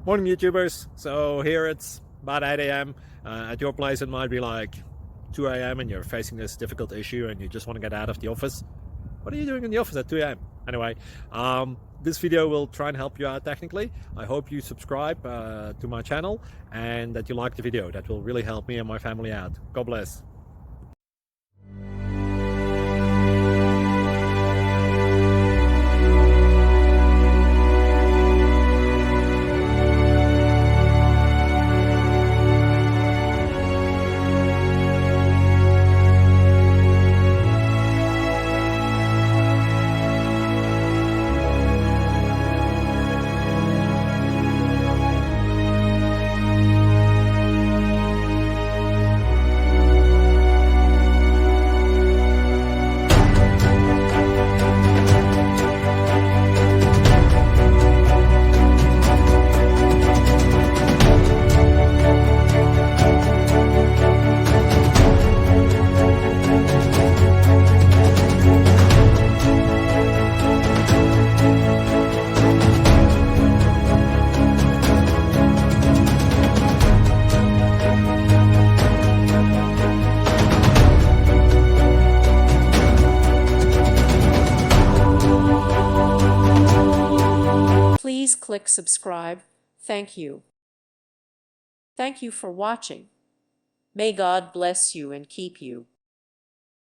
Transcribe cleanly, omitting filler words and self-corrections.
Morning YouTubers. So here it's about 8 a.m. At your place it might be like 2 a.m. and you're facing this difficult issue and you just want to get out of the office. What are you doing in the office at 2 a.m.? Anyway, this video will try and help you out technically. I hope you subscribe to my channel and that you like the video. That will really help me and my family out. God bless. Please click subscribe. Thank you. Thank you for watching. May God bless you and keep you.